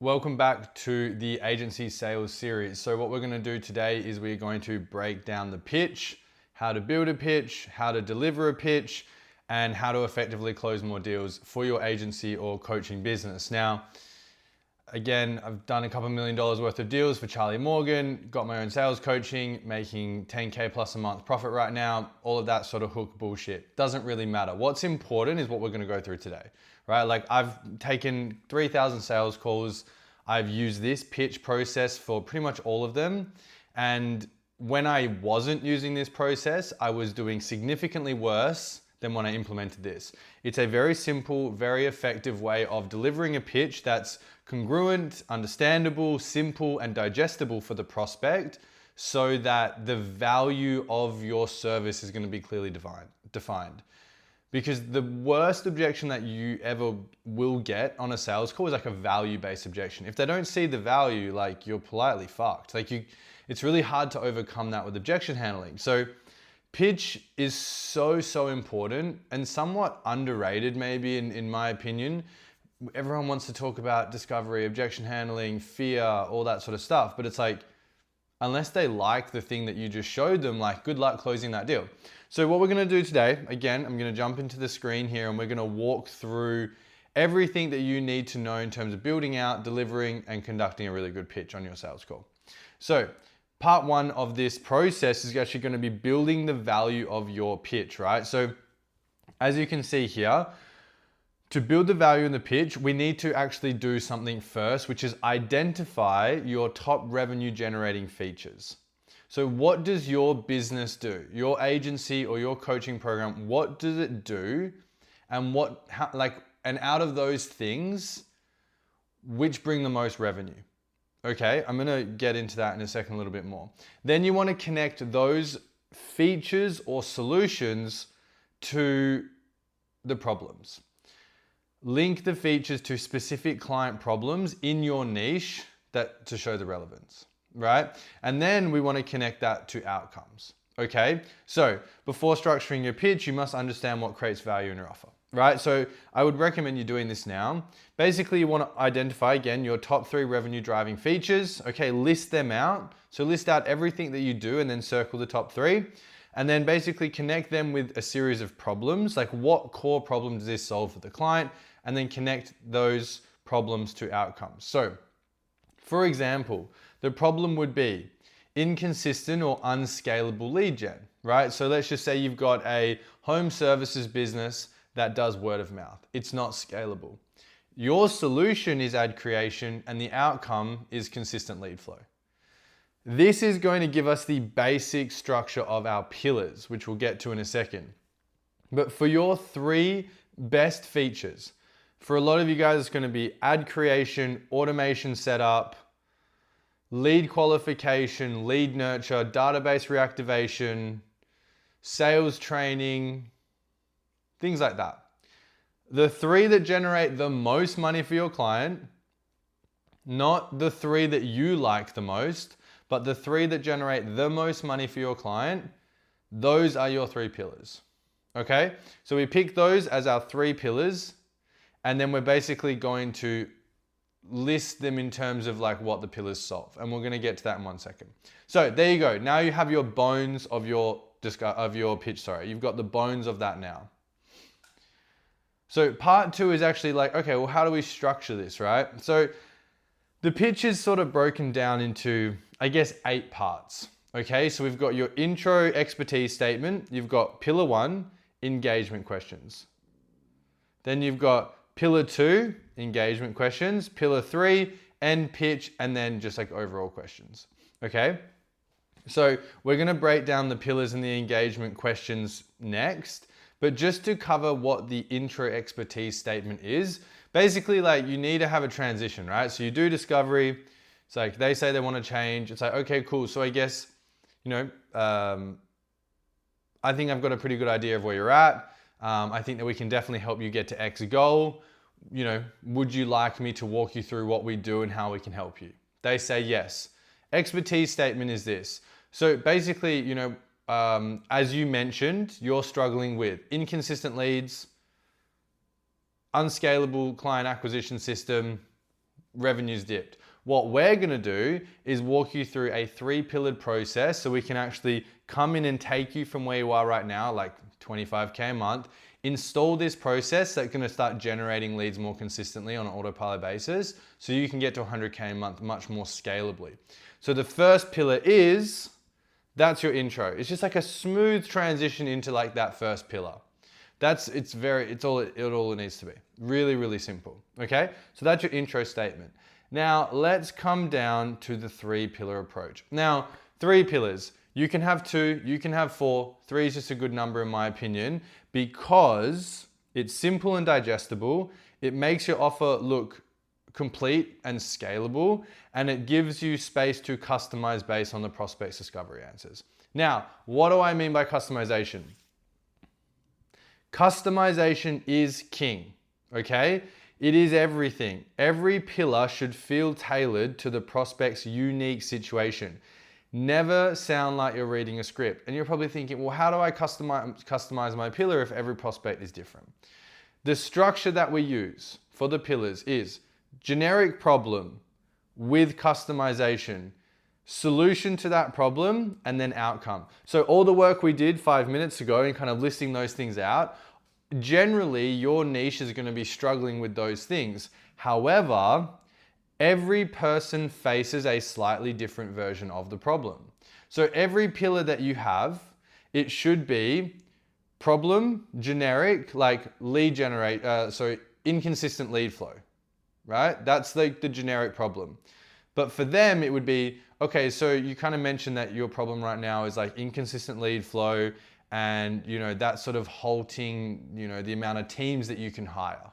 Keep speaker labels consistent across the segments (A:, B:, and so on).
A: Welcome back to the agency sales series. So what we're going to do today is we're going to break down the pitch, how to build a pitch, how to deliver a pitch, and how to effectively close more deals for your agency or coaching business. Now, again, I've done a couple $1 million worth of deals for Charlie Morgan, got my own sales coaching, making 10K plus a month profit right now. All of that sort of hook bullshit doesn't really matter. What's important is what we're going to go through today, right? Like I've taken 3,000 sales calls. I've used this pitch process for pretty much all of them. And when I wasn't using this process, I was doing significantly worse than when I implemented this. It's a very simple, very effective way of delivering a pitch that's congruent, understandable, simple, and digestible for the prospect so that the value of your service is going to be clearly defined. Because the worst objection that you ever will get on a sales call is like a value-based objection. If they don't see the value, like you're politely fucked. It's really hard to overcome that with objection handling. So pitch is so important and somewhat underrated maybe in my opinion. Everyone wants to talk about discovery, objection handling, fear, all that sort of stuff. But it's like, unless they like the thing that you just showed them, like good luck closing that deal. So what we're gonna do today, again, I'm gonna jump into the screen here and we're gonna walk through everything that you need to know in terms of building out, delivering, and conducting a really good pitch on your sales call. So part one of this process is actually gonna be building the value of your pitch, right? So as you can see here, to build the value in the pitch, we need to actually do something first, which is identify your top revenue generating features. So what does your business do? Your agency or your coaching program, what does it do? And and out of those things, which bring the most revenue? Okay, I'm gonna get into that in a second a little bit more. Then you wanna connect those features or solutions to the problems. Link the features to specific client problems in your niche to show the relevance, right? And then we want to connect that to outcomes, okay? So before structuring your pitch, you must understand what creates value in your offer, right? So I would recommend you doing this now. Basically, you want to identify, again, your top 3 revenue driving features, okay? List them out. So list out everything that you do and then circle the top 3. And then basically connect them with a series of problems, like what core problem does this solve for the client? And then connect those problems to outcomes. So, for example, the problem would be inconsistent or unscalable lead gen, right? So let's just say you've got a home services business that does word of mouth. It's not scalable. Your solution is ad creation and the outcome is consistent lead flow. This is going to give us the basic structure of our pillars, which we'll get to in a second. But for your 3 best features, for a lot of you guys, it's going to be ad creation, automation setup, lead qualification, lead nurture, database reactivation, sales training, things like that. The 3 that generate the most money for your client, not the 3 that you like the most, but the 3 that generate the most money for your client, those are your 3 pillars. Okay? So we pick those as our 3 pillars. And then we're basically going to list them in terms of like what the pillars solve. And we're going to get to that in 1 second. So there you go. Now you have your bones of your pitch. You've got the bones of that now. So part 2 is actually like, okay, well, how do we structure this, right? So the pitch is sort of broken down into, I guess, 8 parts. Okay, so we've got your intro expertise statement. You've got pillar 1, engagement questions. Then you've got pillar 2, engagement questions. Pillar 3, end pitch, and then just like overall questions. Okay? So we're gonna break down the pillars and the engagement questions next, but just to cover what the intro expertise statement is, basically like you need to have a transition, right? So you do discovery, it's like they say they wanna change. It's like, okay, cool. So I guess, I think I've got a pretty good idea of where you're at. I think that we can definitely help you get to X goal. Would you like me to walk you through what we do and how we can help you? They say yes. Expertise statement is this. So basically, as you mentioned, you're struggling with inconsistent leads, unscalable client acquisition system, revenues dipped. What we're gonna do is walk you through a 3-pillared process so we can actually come in and take you from where you are right now, like 25K a month, install this process that's gonna start generating leads more consistently on an autopilot basis so you can get to 100K a month much more scalably. So the first pillar is, that's your intro. It's just like a smooth transition into like that first pillar. It's all it needs to be. Really, really simple, okay? So that's your intro statement. Now let's come down to the 3-pillar approach. Now, 3 pillars, you can have 2, you can have 4, 3 is just a good number in my opinion, because it's simple and digestible, it makes your offer look complete and scalable, and it gives you space to customize based on the prospect's discovery answers. Now, what do I mean by customization? Customization is king, okay? It is everything. Every pillar should feel tailored to the prospect's unique situation. Never sound like you're reading a script. And you're probably thinking, well, how do I customize my pillar if every prospect is different? The structure that we use for the pillars is generic problem with customization, solution to that problem, and then outcome. So all the work we did 5 minutes ago and kind of listing those things out, generally your niche is going to be struggling with those things. However, every person faces a slightly different version of the problem. So every pillar that you have, it should be problem, generic, like inconsistent lead flow, right? That's like the generic problem. But for them, it would be, okay, so you kind of mentioned that your problem right now is like inconsistent lead flow and, that's sort of halting, the amount of teams that you can hire,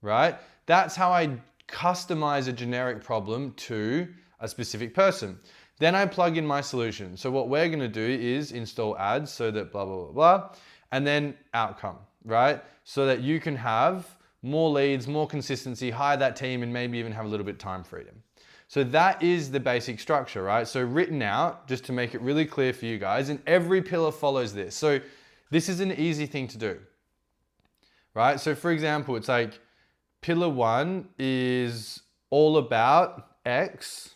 A: right? That's how I customize a generic problem to a specific person. Then I plug in my solution. So what we're gonna do is install ads so that blah, blah, blah, blah, and then outcome, right? So that you can have more leads, more consistency, hire that team, and maybe even have a little bit of time freedom. So that is the basic structure, right? So written out, just to make it really clear for you guys, and every pillar follows this. So this is an easy thing to do, right? So for example, it's like pillar 1 is all about X.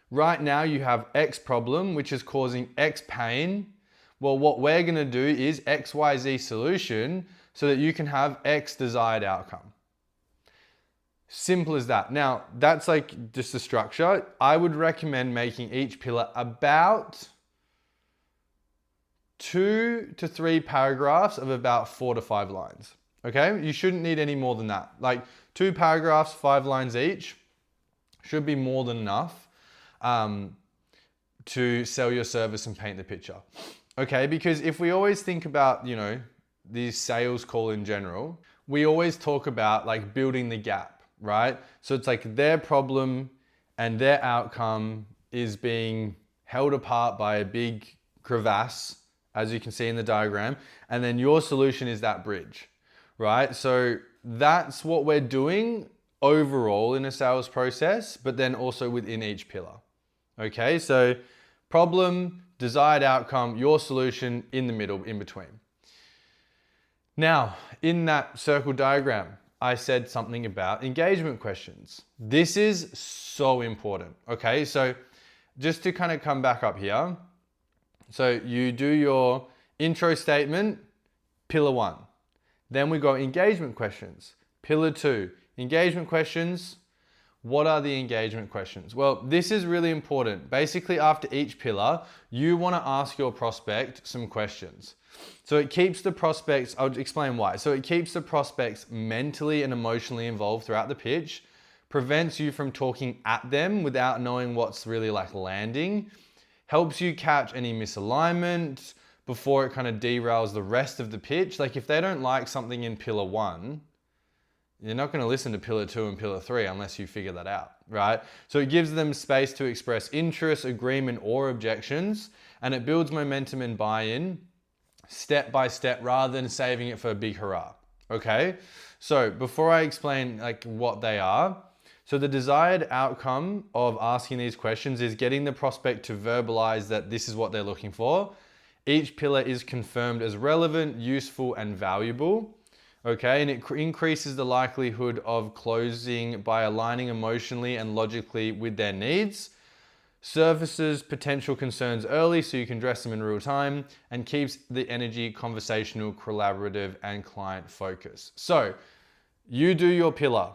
A: Right now you have X problem, which is causing X pain. Well, what we're gonna do is XYZ solution so that you can have X desired outcome. Simple as that. Now, that's like just the structure. I would recommend making each pillar about 2 to 3 paragraphs of about 4 to 5 lines. Okay? You shouldn't need any more than that. Like 2 paragraphs, 5 lines each should be more than enough to sell your service and paint the picture. Okay? Because if we always think about, these sales call in general, we always talk about like building the gap. Right? So it's like their problem and their outcome is being held apart by a big crevasse, as you can see in the diagram, and then your solution is that bridge, right? So that's what we're doing overall in a sales process, but then also within each pillar. Okay, so problem, desired outcome, your solution in the middle, in between. Now, in that circle diagram, I said something about engagement questions. This is so important, okay? So just to kind of come back up here. So you do your intro statement, pillar 1. Then we go engagement questions. Pillar 2, engagement questions. What are the engagement questions? Well, this is really important. Basically, after each pillar, you want to ask your prospect some questions. So it keeps the prospects, I'll explain why. So it keeps the prospects mentally and emotionally involved throughout the pitch, prevents you from talking at them without knowing what's really like landing, helps you catch any misalignment before it kind of derails the rest of the pitch. Like if they don't like something in pillar 1, you're not going to listen to pillar 2 and pillar 3 unless you figure that out, right? So it gives them space to express interest, agreement, or objections, and it builds momentum and buy-in step by step rather than saving it for a big hurrah, okay? So before I explain like what they are, so the desired outcome of asking these questions is getting the prospect to verbalize that this is what they're looking for. Each pillar is confirmed as relevant, useful, and valuable. Okay, and it increases the likelihood of closing by aligning emotionally and logically with their needs, surfaces potential concerns early so you can address them in real time, and keeps the energy conversational, collaborative, and client focused. So you do your pillar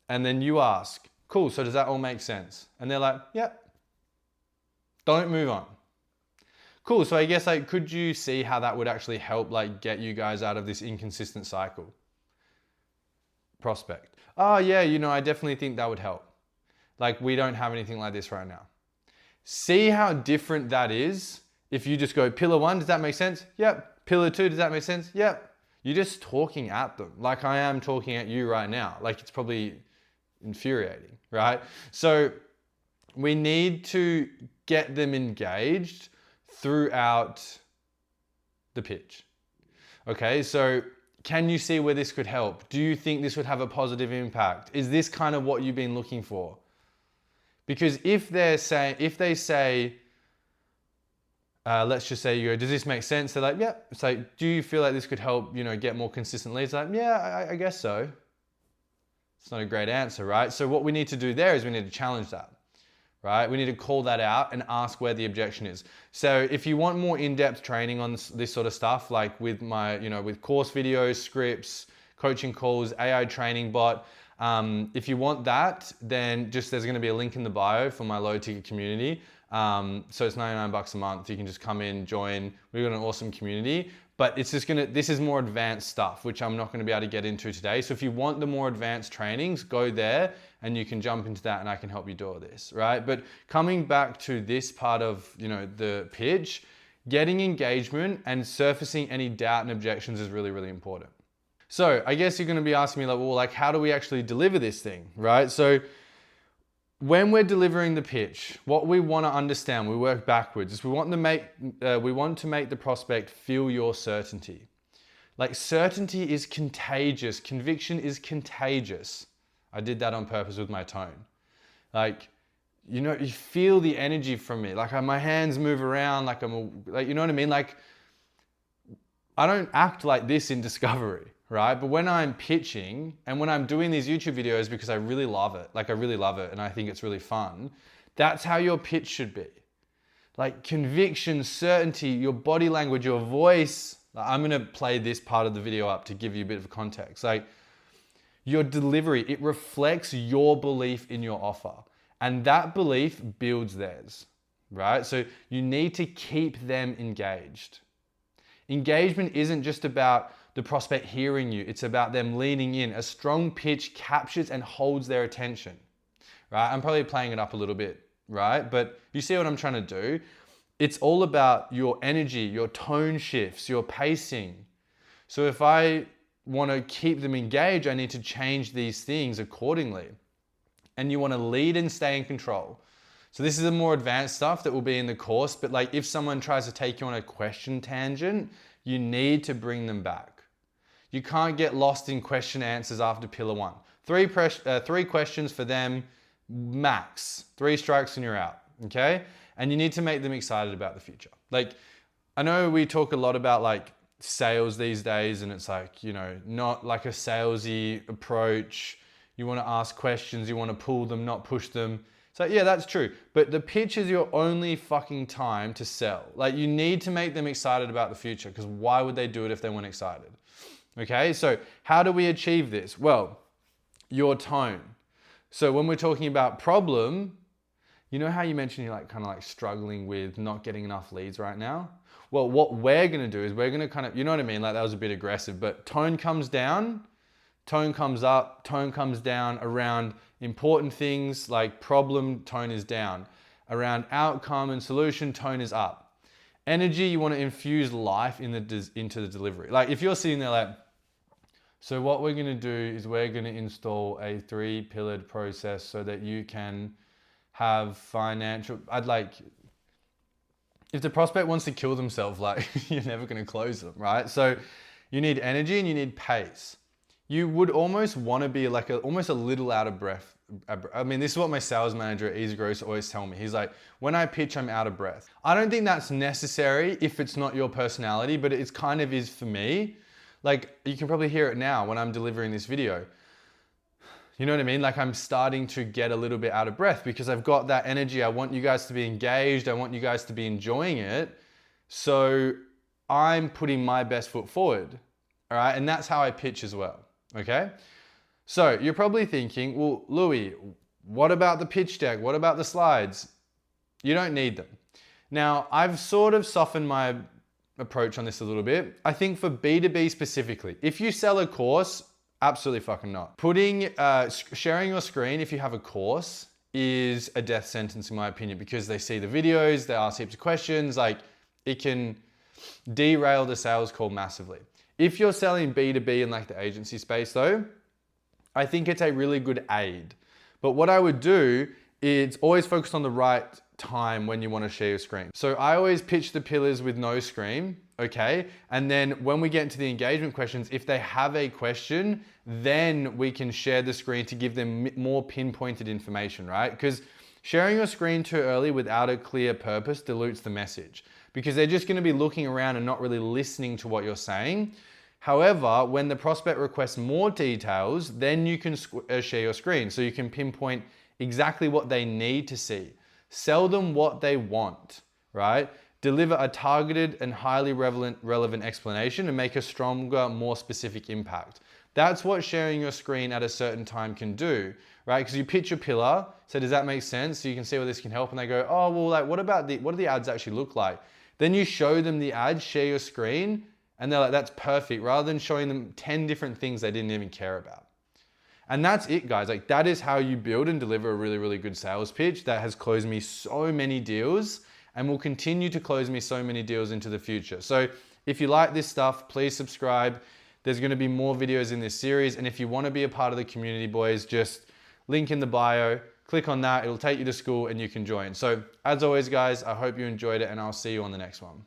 A: and then you ask, cool, so does that all make sense? And they're like, yep. Don't move on. Cool, so I guess like, could you see how that would actually help like get you guys out of this inconsistent cycle? Prospect. Oh yeah, I definitely think that would help. Like we don't have anything like this right now. See how different that is if you just go, pillar 1, does that make sense? Yep. Pillar 2, does that make sense? Yep. You're just talking at them like I am talking at you right now. Like it's probably infuriating, right? So we need to get them engaged throughout the pitch. Okay, so can you see where this could help? Do you think this would have a positive impact? Is this kind of what you've been looking for? Because if they say, let's just say you go, does this make sense? They're like, yeah. It's like, do you feel like this could help, get more consistent leads? Like, yeah, I guess so. It's not a great answer, right? So what we need to do there is we need to challenge that, right? We need to call that out and ask where the objection is. So if you want more in-depth training on this sort of stuff, like with my, with course videos, scripts, coaching calls, AI training bot, if you want that, then there's going to be a link in the bio for my low ticket community. So it's $99 a month. You can just come in, join. We've got an awesome community, but this is more advanced stuff, which I'm not going to be able to get into today. So if you want the more advanced trainings, go there and you can jump into that and I can help you do all this, right? But coming back to this part of, the pitch, getting engagement and surfacing any doubt and objections is really, really important. So I guess you're going to be asking me like, well, like how do we actually deliver this thing, right? So when we're delivering the pitch, what we want to understand, we work backwards, is we want to make the prospect feel your certainty. Like certainty is contagious. Conviction is contagious. I did that on purpose with my tone. Like, you feel the energy from me. Like my hands move around, like you know what I mean? Like I don't act like this in Discovery, right? But when I'm pitching and when I'm doing these YouTube videos because I really love it, like I really love it and I think it's really fun, that's how your pitch should be. Like conviction, certainty, your body language, your voice. I'm gonna play this part of the video up to give you a bit of context. Like your delivery, it reflects your belief in your offer and that belief builds theirs, right? So you need to keep them engaged. Engagement isn't just about the prospect hearing you, it's about them leaning in. A strong pitch captures and holds their attention, right? I'm probably playing it up a little bit, right? But you see what I'm trying to do? It's all about your energy, your tone shifts, your pacing. So if I want to keep them engaged, I need to change these things accordingly. And you want to lead and stay in control. So this is the more advanced stuff that will be in the course, but like if someone tries to take you on a question tangent, you need to bring them back. You can't get lost in question answers after pillar 1. 3 questions for them, max. 3 strikes and you're out, okay? And you need to make them excited about the future. Like, I know we talk a lot about like sales these days and it's like, not like a salesy approach. You want to ask questions, you want to pull them, not push them. So yeah, that's true. But the pitch is your only fucking time to sell. Like you need to make them excited about the future because why would they do it if they weren't excited? Okay, so how do we achieve this? Well, your tone. So when we're talking about problem, you know how you mentioned you're like kind of like struggling with not getting enough leads right now? Well, what we're going to do is we're going to kind of, you know what I mean? Like that was a bit aggressive, but tone comes down, tone comes up, tone comes down around important things like problem, tone is down. Around outcome and solution, tone is up. Energy, you want to infuse life into the delivery. Like if you're sitting there like, so what we're going to do is we're going to install a 3-pillared process so that you can have financial, if the prospect wants to kill themselves, like you're never going to close them, right? So you need energy and you need pace. You would almost want to be like almost a little out of breath. I mean, this is what my sales manager at Easy Gross always tell me. He's like, when I pitch, I'm out of breath. I don't think that's necessary if it's not your personality, but it's kind of is for me. Like, you can probably hear it now when I'm delivering this video. You know what I mean? Like, I'm starting to get a little bit out of breath because I've got that energy. I want you guys to be engaged. I want you guys to be enjoying it. So I'm putting my best foot forward. All right. And that's how I pitch as well. Okay. So you're probably thinking, well, Louis, what about the pitch deck? What about the slides? You don't need them. Now, I've sort of softened my approach on this a little bit. I think for B2B specifically, if you sell a course, absolutely fucking not. Sharing your screen if you have a course is a death sentence in my opinion, because they see the videos, they ask heaps of questions, like it can derail the sales call massively. If you're selling B2B in like the agency space though, I think it's a really good aid. But what I would do is always focus on the right time when you want to share your screen. So I always pitch the pillars with no screen, okay? And then when we get into the engagement questions, if they have a question, then we can share the screen to give them more pinpointed information, right? Because sharing your screen too early without a clear purpose dilutes the message, because they're just going to be looking around and not really listening to what you're saying. However, when the prospect requests more details, then you can share your screen so you can pinpoint exactly what they need to see. Sell them what they want, right? Deliver a targeted and highly relevant explanation and make a stronger, more specific impact. That's what sharing your screen at a certain time can do, right? Because you pitch a pillar, so does that make sense? So you can see where this can help, and they go, oh, well, like, what do the ads actually look like? Then you show them the ads, share your screen, and they're like, that's perfect, rather than showing them 10 different things they didn't even care about. And that's it, guys. Like, that is how you build and deliver a really, really good sales pitch that has closed me so many deals and will continue to close me so many deals into the future. So if you like this stuff, please subscribe. There's going to be more videos in this series. And if you want to be a part of the community, boys, just link in the bio, click on that. It'll take you to school and you can join. So as always, guys, I hope you enjoyed it, and I'll see you on the next one.